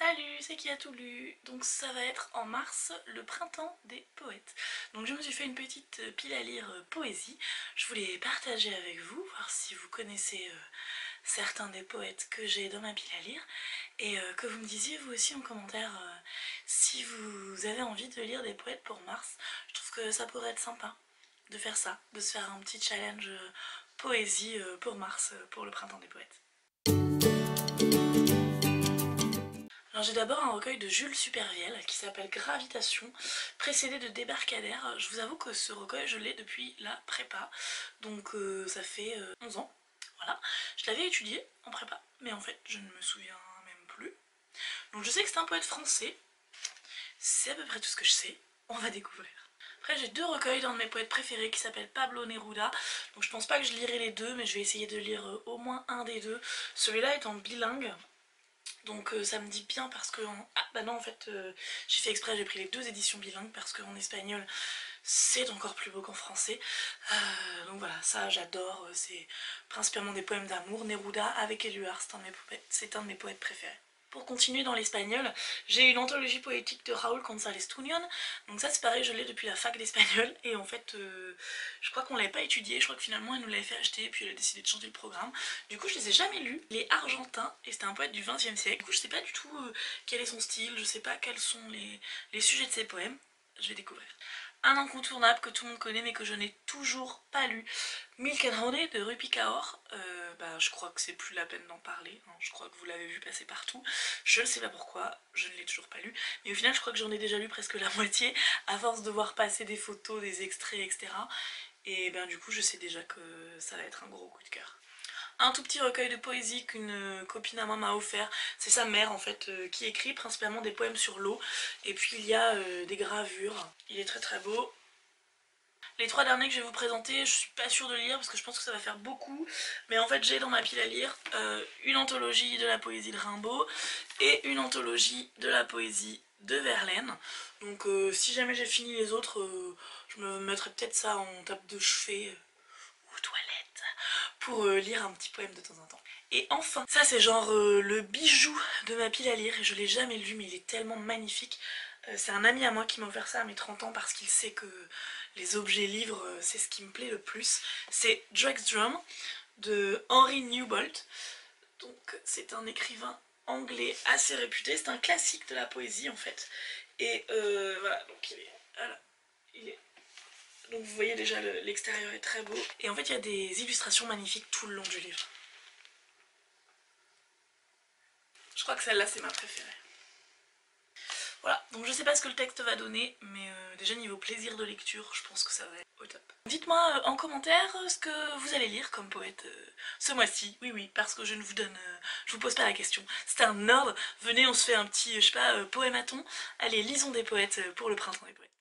Salut, c'est qui a tout lu. Donc ça va être en mars, le printemps des poètes. Donc je me suis fait une petite pile à lire poésie. Je voulais partager avec vous, voir si vous connaissez certains des poètes que j'ai dans ma pile à lire. Et que vous me disiez vous aussi en commentaire si vous avez envie de lire des poètes pour mars. Je trouve que ça pourrait être sympa de faire ça, de se faire un petit challenge poésie pour mars, pour le printemps des poètes. Alors j'ai d'abord un recueil de Jules Supervielle qui s'appelle Gravitation, précédé de Débarcadère. Je vous avoue que ce recueil je l'ai depuis la prépa, donc ça fait 11 ans. Voilà, je l'avais étudié en prépa, mais en fait je ne me souviens même plus. Donc je sais que c'est un poète français, c'est à peu près tout ce que je sais, on va découvrir. Après j'ai deux recueils d'un de mes poètes préférés qui s'appelle Pablo Neruda, donc je pense pas que je lirai les deux, mais je vais essayer de lire au moins un des deux. Celui-là est en bilingue. Donc ça me dit bien parce que... Ah bah non en fait j'ai fait exprès, j'ai pris les deux éditions bilingues parce qu'en espagnol c'est encore plus beau qu'en français. Donc voilà, ça j'adore, c'est principalement des poèmes d'amour. Neruda avec Éluard, c'est un de mes poètes préférés. Pour continuer dans l'espagnol, j'ai une anthologie poétique de Raúl González Tuñón. Donc ça c'est pareil, je l'ai depuis la fac d'espagnol et en fait je crois qu'on l'avait pas étudié, je crois que finalement elle nous l'avait fait acheter et puis elle a décidé de changer le programme. Du coup je les ai jamais lus. Il est argentin et c'était un poète du XXe siècle. Du coup je sais pas du tout quel est son style, je sais pas quels sont les sujets de ses poèmes. Je vais découvrir. Un incontournable que tout le monde connaît mais que je n'ai toujours pas lu, Mil Canrone de Rupi Kaur. Je crois que c'est plus la peine d'en parler, hein. Je crois que vous l'avez vu passer partout. Je ne sais pas pourquoi, je ne l'ai toujours pas lu, mais au final je crois que j'en ai déjà lu presque la moitié à force de voir passer des photos, des extraits, etc. Et du coup je sais déjà que ça va être un gros coup de cœur. Un tout petit recueil de poésie qu'une copine à moi m'a offert. C'est sa mère en fait qui écrit principalement des poèmes sur l'eau. Et puis il y a des gravures. Il est très très beau. Les trois derniers que je vais vous présenter, je suis pas sûre de lire parce que je pense que ça va faire beaucoup. Mais en fait j'ai dans ma pile à lire une anthologie de la poésie de Rimbaud et une anthologie de la poésie de Verlaine. Donc si jamais j'ai fini les autres, je me mettrai peut-être ça en table de chevet ou toilette pour lire un petit poème de temps en temps. Et enfin, ça c'est genre le bijou de ma pile à lire et je l'ai jamais lu mais il est tellement magnifique. C'est un ami à moi qui m'a offert ça à mes 30 ans parce qu'il sait que les objets livres c'est ce qui me plaît le plus. C'est Drake's Drum de Henry Newbolt. Donc c'est un écrivain anglais assez réputé, c'est un classique de la poésie en fait. Et voilà, donc il est... Voilà, il est... Donc vous voyez déjà l'extérieur est très beau. Et en fait il y a des illustrations magnifiques tout le long du livre. Je crois que celle-là c'est ma préférée. Voilà, donc je sais pas ce que le texte va donner, mais déjà niveau plaisir de lecture, je pense que ça va être au top. Dites-moi en commentaire ce que vous allez lire comme poète ce mois-ci. Oui, oui, parce que je ne vous donne... je vous pose pas la question. C'est un ordre. Venez, on se fait un petit, je sais pas, poématon. Allez, lisons des poètes pour le printemps des poètes.